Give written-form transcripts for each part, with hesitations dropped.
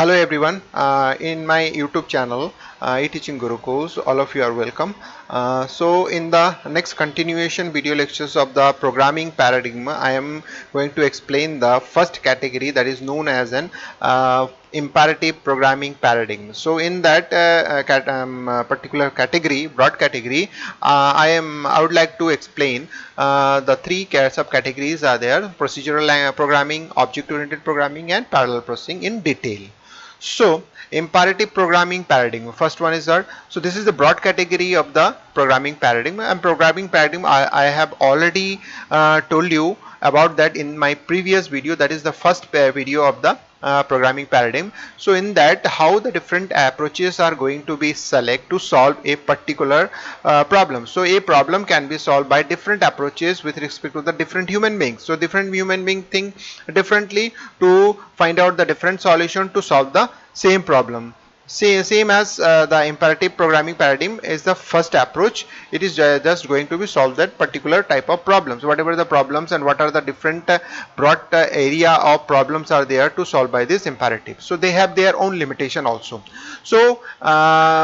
Hello everyone, in my YouTube channel, teaching Gurukuls, all of you are welcome. So in the next continuation video lectures of the programming paradigm, I am going to explain the first category, that is known as an imperative programming paradigm. So in that particular category, broad category, I would like to explain the three subcategories are there: procedural programming, object oriented programming, and parallel processing in detail. So imperative programming paradigm, first one is that, so this is the broad category of the programming paradigm. And programming paradigm, I have already told you about that in my previous video, that is the first video of the programming paradigm. So in that, how the different approaches are going to be select to solve a particular problem. So a problem can be solved by different approaches with respect to the different human beings. So different human beings think differently to find out the different solution to solve the same problem. Same as the imperative programming paradigm is the first approach. It is just going to be solve that particular type of problems, whatever the problems and what are the different broad area of problems are there to solve by this imperative. So they have their own limitation also. So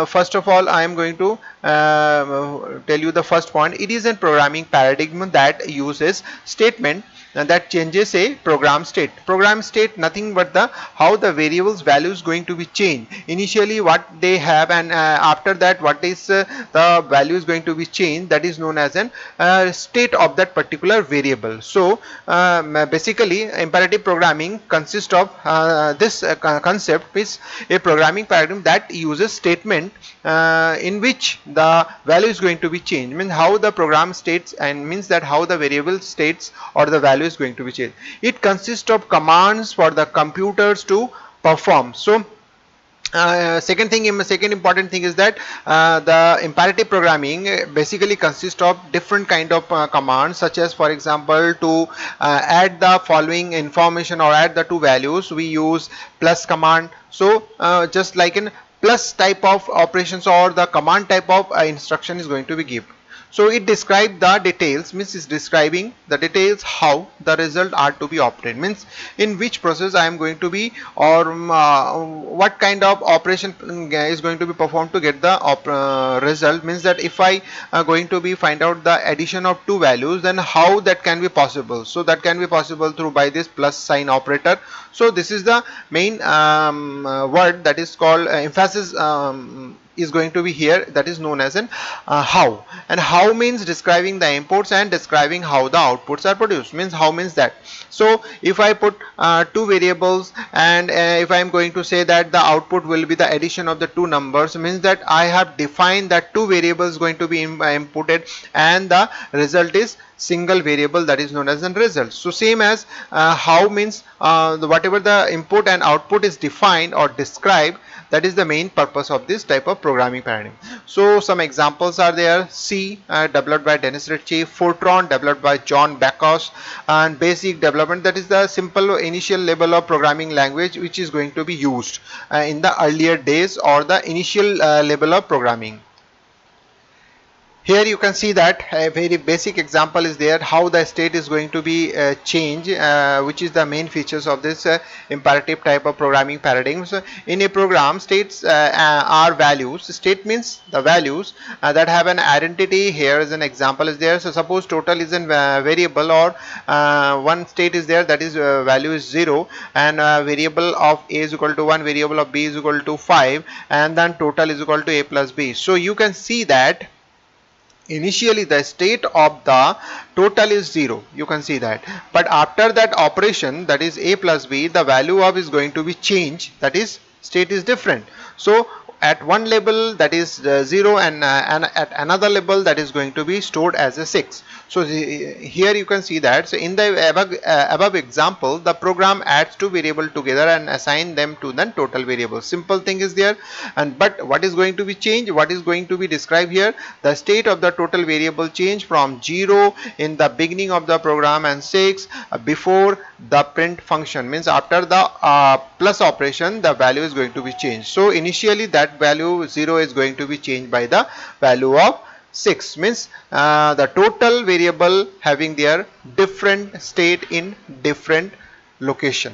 first of all, I am going to tell you the first point. It is a programming paradigm that uses statement that changes a program state. Program state nothing but the how the variables value is going to be changed. Initially what they have, and after that what is the value is going to be changed, that is known as an state of that particular variable. So basically imperative programming consists of this concept is a programming paradigm that uses statement in which the value is going to be changed, means how the program states, and means that how the variable states or the value is going to be changed. It consists of commands for the computers to perform. So second important thing is that the imperative programming basically consists of different kind of commands, such as, for example, to add the following information or add the two values, we use plus command. So just like in plus type of operations or the command type of instruction is going to be given. So it describes the details, means it's describing the details how the result are to be operated, means in which process I am going to be, or what kind of operation is going to be performed to get the result. Means that if I going to be find out the addition of two values, then how that can be possible. So that can be possible through by this plus sign operator. So this is the main word that is called emphasis is going to be here, that is known as an how. And how means describing the inputs and describing how the outputs are produced. Means how means that, so if I put two variables, and if I am going to say that the output will be the addition of the two numbers, means that I have defined that two variables going to be inputted and the result is single variable, that is known as a result. So same as how means whatever the input and output is defined or described, that is the main purpose of this type of programming paradigm. So some examples are there: C developed by Dennis Ritchie, Fortran developed by John Backus, and Basic development, that is the simple initial level of programming language which is going to be used in the earlier days, or the initial level of programming. Here you can see that a very basic example is there, how the state is going to be changed, which is the main features of this imperative type of programming paradigm. So in a program, states are values. State means the values that have an identity. Here is an example is there. So suppose total is a variable, or one state is there, that is value is 0, and variable of a is equal to 1, variable of b is equal to 5, and then total is equal to a plus b. So you can see that initially the state of the total is 0, you can see that, but after that operation, that is a plus b, the value of is going to be changed, that is state is different. So at one level that is 0, and at another level that is going to be stored as a 6. So here you can see that, so in the above example, the program adds two variables together and assign them to the total variable. Simple thing is there, and but what is going to be changed, what is going to be described here, the state of the total variable change from 0 in the beginning of the program and 6 before the print function, means after the plus operation the value is going to be changed. So initially that value 0 is going to be changed by the value of 6, means the total variable having their different state in different location.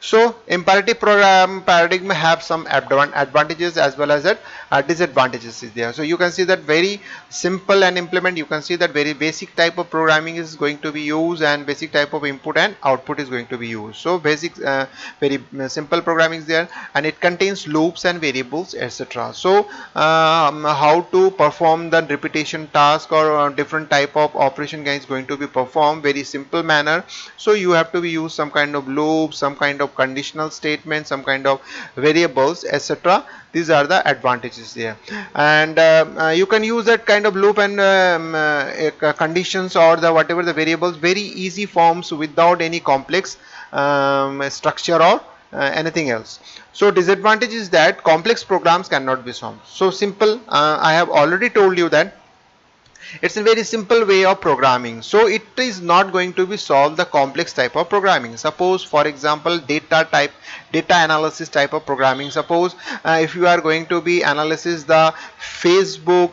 So imperative program paradigm have some advantages as well as that disadvantages is there. So you can see that very simple and implement. You can see that very basic type of programming is going to be used, and basic type of input and output is going to be used. So basic very simple programming is there, and it contains loops and variables, etc. So how to perform the repetition task or different type of operation is going to be performed very simple manner. So you have to be use some kind of loop, some kind of conditional statement, some kind of variables, etc. These are the advantages there, and you can use that kind of loop and conditions or the whatever the variables very easy forms without any complex structure or anything else. So disadvantage is that complex programs cannot be solved. So simple, I have already told you that it's a very simple way of programming, so it is not going to be solve the complex type of programming. Suppose for example data analysis type of programming. Suppose if you are going to be analysis the Facebook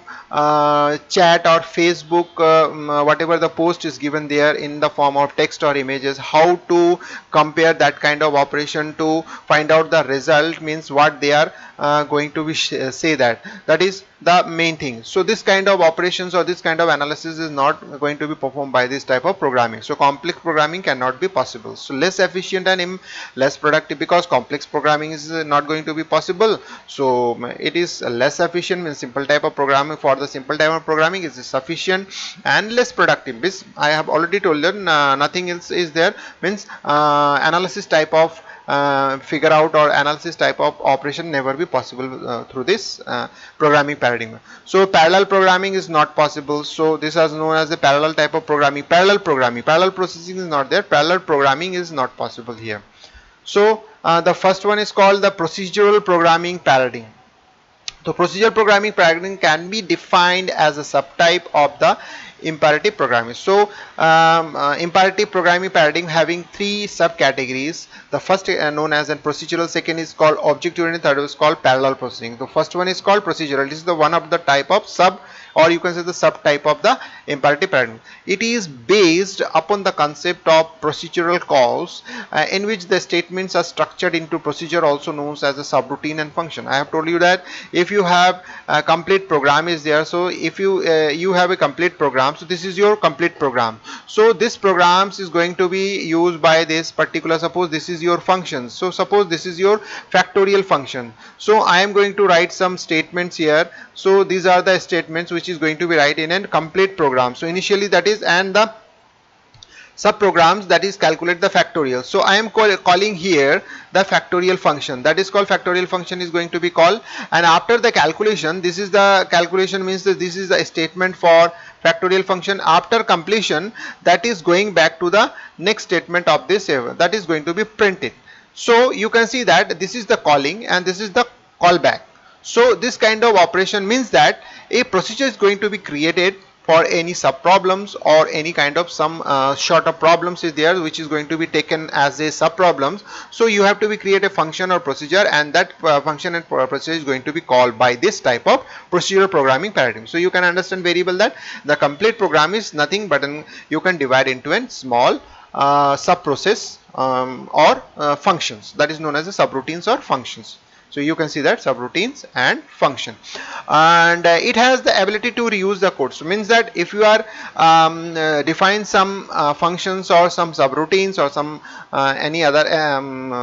chat or Facebook whatever the post is given there in the form of text or images, how to compare that kind of operation to find out the result, means what they are going to be say that is the main thing. So this kind of operations or this kind of analysis is not going to be performed by this type of programming. So complex programming cannot be possible. So less efficient and less productive, because complex programming is not going to be possible. So it is less efficient. In simple type of programming, for the simple type of programming is sufficient and less productive. This I have already told you, nothing else is there, means analysis type of figure out or analysis type of operation never be possible through this programming paradigm. So parallel programming is not possible. So this is known as the parallel type of programming. Parallel processing is not there. Parallel programming is not possible here. So the first one is called the procedural programming paradigm. So procedural programming paradigm can be defined as a subtype of the imperative programming. So imperative programming paradigm having three subcategories. The first known as a procedural, second is called object oriented, third is called parallel processing. The first one is called procedural. This is the one of the type of sub, or you can say the subtype of the imperative paradigm. It is based upon the concept of procedural calls in which the statements are structured into procedure, also known as a subroutine and function. I have told you that if you have a complete program is there, so if you have a complete program, so this is your complete program. So this programs is going to be used by this particular, suppose this is your function. So suppose this is your factorial function. So I am going to write some statements here. So these are the statements which is going to be write in a complete program. So initially that is, and the subprograms that is calculate the factorial. So I am calling here the factorial function, that is called factorial function is going to be called, and after the calculation, this is the calculation, means that this is the statement for factorial function. After completion, that is going back to the next statement of this, that is going to be printed. So you can see that this is the calling and this is the callback. So this kind of operation means that a procedure is going to be created for any sub problems or any kind of some shorter problems is there, which is going to be taken as a sub problems. So you have to be create a function or procedure, and that function and procedure is going to be called by this type of procedural programming paradigm. So you can understand very well that the complete program is nothing but you can divide into a small sub process or functions, that is known as the subroutines or functions. So you can see that subroutines and function, and it has the ability to reuse the code. So means that if you are define some functions or some subroutines or some any other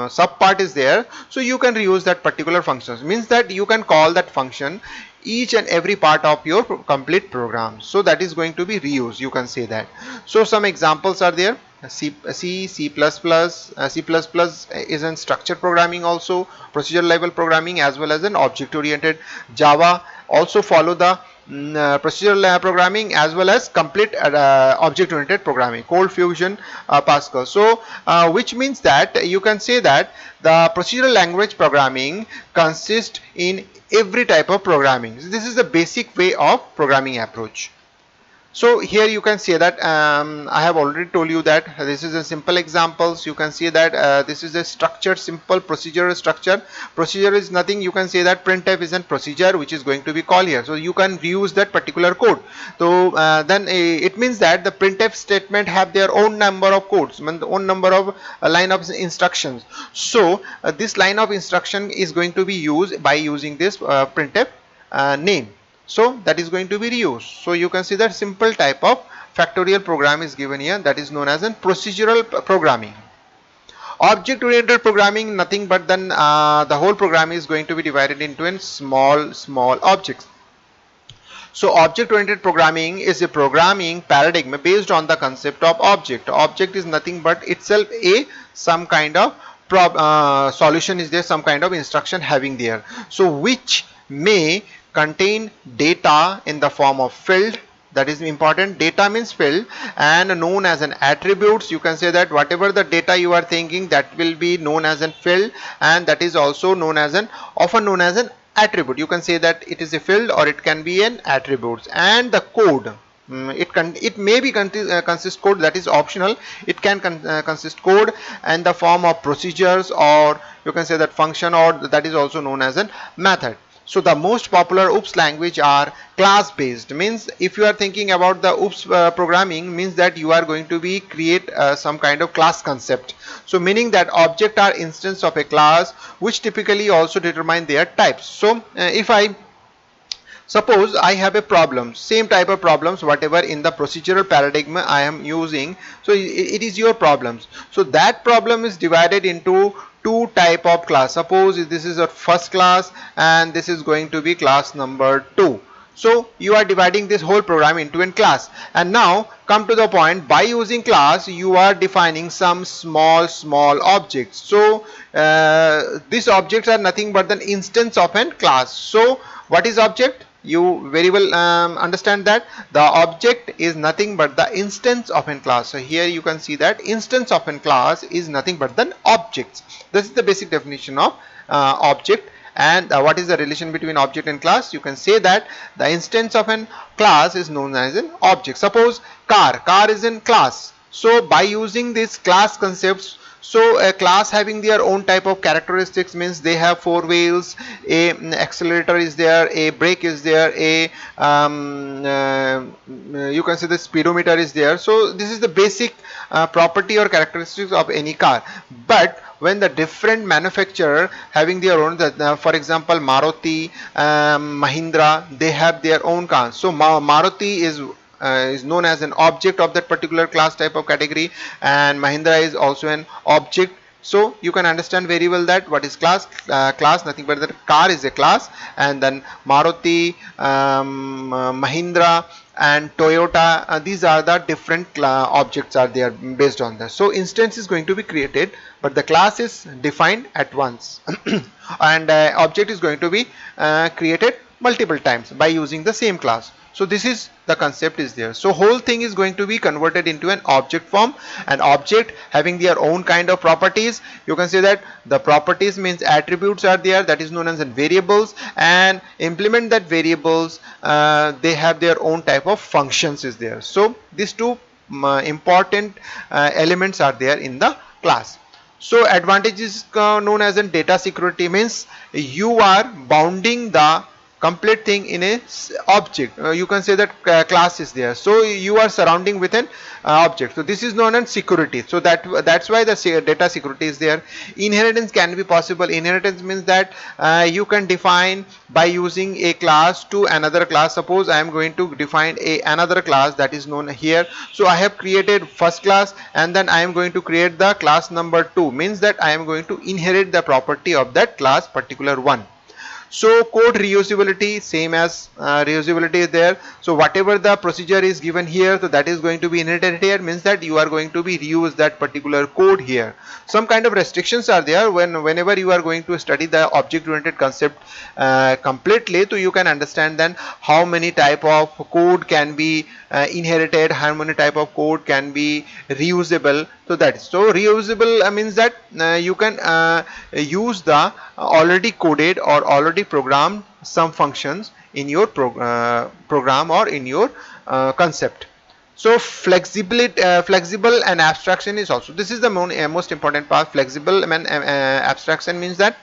sub part is there, so you can reuse that particular functions. Means that you can call that function each and every part of your complete program. So that is going to be reused, you can say that. So some examples are there. C, C++, C++ is in structured programming, also procedural level programming, as well as an object oriented. Java also follow the procedural programming as well as complete object oriented programming. Cold Fusion, Pascal. So which means that you can say that the procedural language programming consists in every type of programming. This is the basic way of programming approach. So here you can see that I have already told you that this is a simple examples. You can see that this is a structured simple procedural structure. Procedure is nothing. You can say that printf is a procedure which is going to be called here. So you can reuse that particular code. So then it means that the printf statement have their own number of codes, own number of line of instructions. So this line of instruction is going to be used by using this printf name. So that is going to be reused. So you can see that simple type of factorial program is given here, that is known as an procedural programming. Object oriented programming, nothing but then the whole program is going to be divided into in small objects. So object oriented programming is a programming paradigm based on the concept of object. Object is nothing but itself a some kind of solution is there, some kind of instruction having there. So which may contain data in the form of field, that is important. Data means field and known as an attributes. You can say that whatever the data you are thinking, that will be known as an field, and that is also known as an often known as an attribute. You can say that it is a field or it can be an attributes. And the code, it may be consist code, that is optional. It can consist code and the form of procedures, or you can say that function, or that is also known as a method. So the most popular OOPS language are class based. Means if you are thinking about the OOPS programming, means that you are going to be create some kind of class concept. So meaning that object are instance of a class which typically also determine their types. So if I suppose I have a problem, same type of problems whatever in the procedural paradigm I am using, so it is your problems. So that problem is divided into two type of class. Suppose this is a first class and this is going to be class number 2. So you are dividing this whole program into a class, and now come to the point, by using class you are defining some small objects. So these objects are nothing but an instance of a class. So what is object? You very well understand that the object is nothing but the instance of a class. So here you can see that instance of a class is nothing but the objects. This is the basic definition of object. And what is the relation between object and class? You can say that the instance of a class is known as an object. Suppose car is in class. So by using these class concepts, so a class having their own type of characteristics, means they have 4 wheels, a accelerator is there, a brake is there, a you can say the speedometer is there. So this is the basic property or characteristics of any car. But when the different manufacturer having their own, for example Maruti, Mahindra, they have their own cars. So Maruti is known as an object of that particular class type of category, and Mahindra is also an object. So you can understand very well that what is class. Class nothing but that car is a class, and then Maruti, Mahindra and Toyota, these are the different objects are there based on that. So instance is going to be created, but the class is defined at once and object is going to be created multiple times by using the same class. So this is the concept is there. So whole thing is going to be converted into an object form, an object having their own kind of properties. You can say that the properties means attributes are there, that is known as variables, and implement that variables, they have their own type of functions is there. So these two important elements are there in the class. So advantage is known as in data security, means you are bounding the complete thing in a object. You can say that class is there, so you are surrounding with an object. So this is known as security. So that's why the data security is there. Inheritance can be possible. Inheritance means that you can define by using a class to another class. Suppose I am going to define another class that is known here. So I have created first class, and then I am going to create the class number 2, means that I am going to inherit the property of that class particular one. So code reusability, same as reusability is there. So whatever the procedure is given here, so that is going to be inherited here, means that you are going to be reuse that particular code here. Some kind of restrictions are there whenever you are going to study the object oriented concept completely. So you can understand then how many type of code can be inherited, how many type of code can be reusable. So that is, so reusable means that you can use the already coded or already already programmed some functions in your program or in your concept. So flexible and abstraction is also, this is the most important part. Flexible and abstraction means that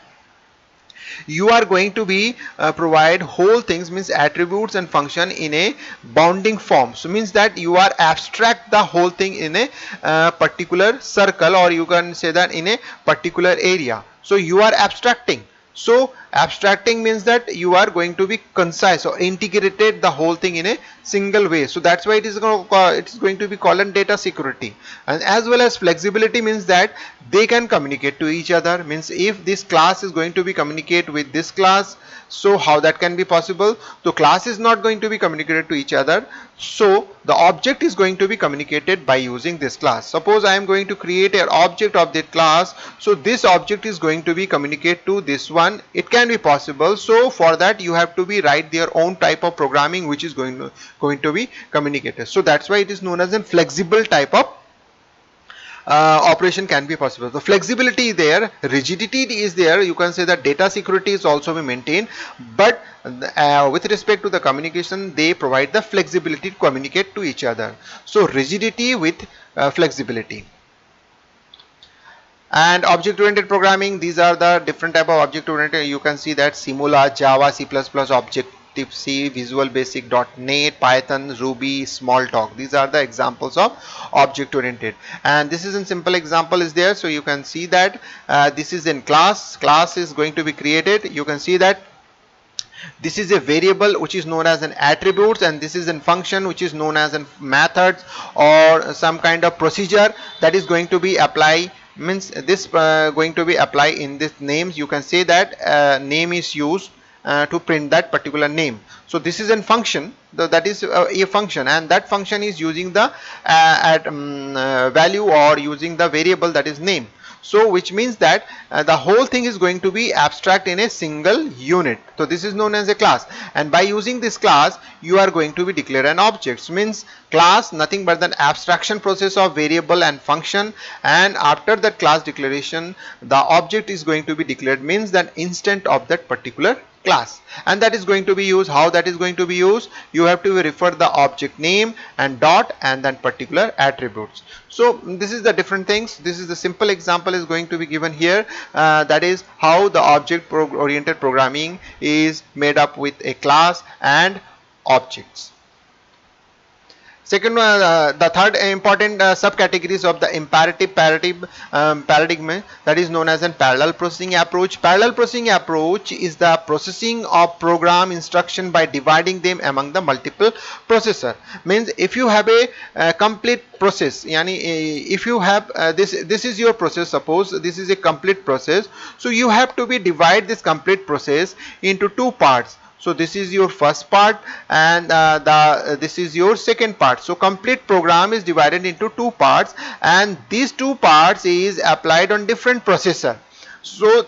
you are going to be provide whole things, means attributes and function in a bounding form. So means that you are abstract the whole thing in a particular circle, or you can say that in a particular area. So you are abstracting. So abstracting means that you are going to be concise or integrated the whole thing in a single way. So that's why it is going to be called data security. And as well as flexibility means that they can communicate to each other. Means if this class is going to be communicate with this class, so how that can be possible? So class is not going to be communicated to each other, so the object is going to be communicated by using this class. Suppose I am going to create an object of that class, so this object is going to be communicate to this one. It can be possible. So for that you have to be write their own type of programming which is going to be communicated. So that's why it is known as a flexible type of operation can be possible. The flexibility is there, rigidity is there. You can say that data security is also be maintained, but with respect to the communication, they provide the flexibility to communicate to each other. So rigidity with flexibility. And object-oriented programming, these are the different type of object-oriented. You can see that Simula, Java, C++, Objective-C, Visual Basic, .NET, Python, Ruby, Smalltalk. These are the examples of object-oriented. And this is a simple example is there. So you can see that this is in class. Class is going to be created. You can see that this is a variable which is known as an attributes, and this is a function which is known as a methods or some kind of procedure that is going to be apply. Means this going to be apply in this names. You can say that name is used to print that particular name. So this is a function, that is a function, and that function is using the value or using the variable that is name. So which means that the whole thing is going to be abstract in a single unit. So this is known as a class, and by using this class you are going to be declare an object. Means class nothing but an abstraction process of variable and function, and after that class declaration the object is going to be declared, means that instant of that particular class, and that is going to be used. How that is going to be used? You have to refer the object name and dot and then particular attributes. So this is the different things. This is the simple example is going to be given here. That is how the object oriented programming is made up with a class and objects. Second, the third important subcategories of the imperative paradigm, that is known as a parallel processing approach. Parallel processing approach is the processing of program instruction by dividing them among the multiple processor. Means if you have a complete process, if you have this is your process. Suppose this is a complete process, so you have to be divide this complete process into two parts. So this is your first part, and this is your second part. So complete program is divided into two parts, and these two parts is applied on different processor. So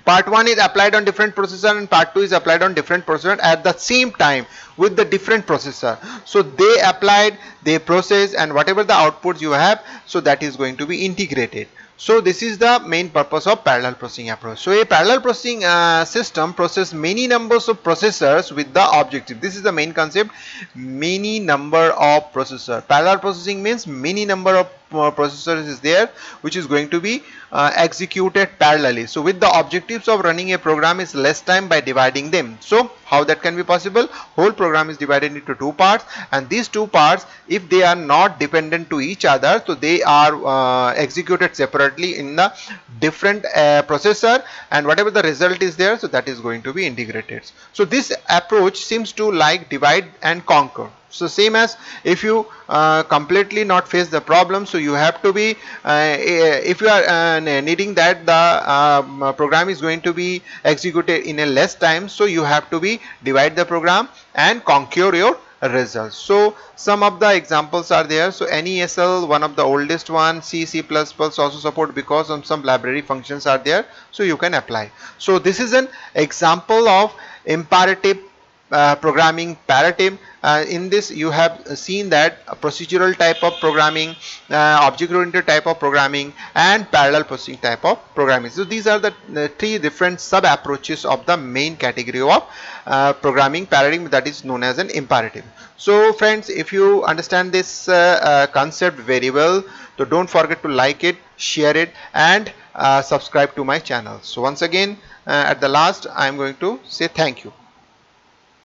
part 1 is applied on different processor and part 2 is applied on different processor at the same time with the different processor. So they applied, they process, and whatever the outputs you have, so that is going to be integrated. So this is the main purpose of parallel processing approach. So a parallel processing system process many numbers of processors with the objective. This is the main concept, many number of processor. Parallel processing means many number of processors is there which is going to be executed parallelly. So with the objectives of running a program is less time by dividing them. So how that can be possible? Whole program is divided into two parts, and these two parts, if they are not dependent to each other, so they are executed separately in the different processor, and whatever the result is there, so that is going to be integrated. So this approach seems to like divide and conquer. So same as if you completely not face the problem, so you have to be if you are needing that the program is going to be executed in a less time, so you have to be divide the program and conquer your results. So some of the examples are there. So NESL, one of the oldest one, C++ also support because of some library functions are there, so you can apply. So this is an example of imperative programming paradigm. In this you have seen that a procedural type of programming, object oriented type of programming, and parallel processing type of programming. So these are the three different sub approaches of the main category of programming paradigm, that is known as an imperative. So friends, if you understand this concept very well, so don't forget to like it, share it, and subscribe to my channel. So once again, at the last, I am going to say thank you.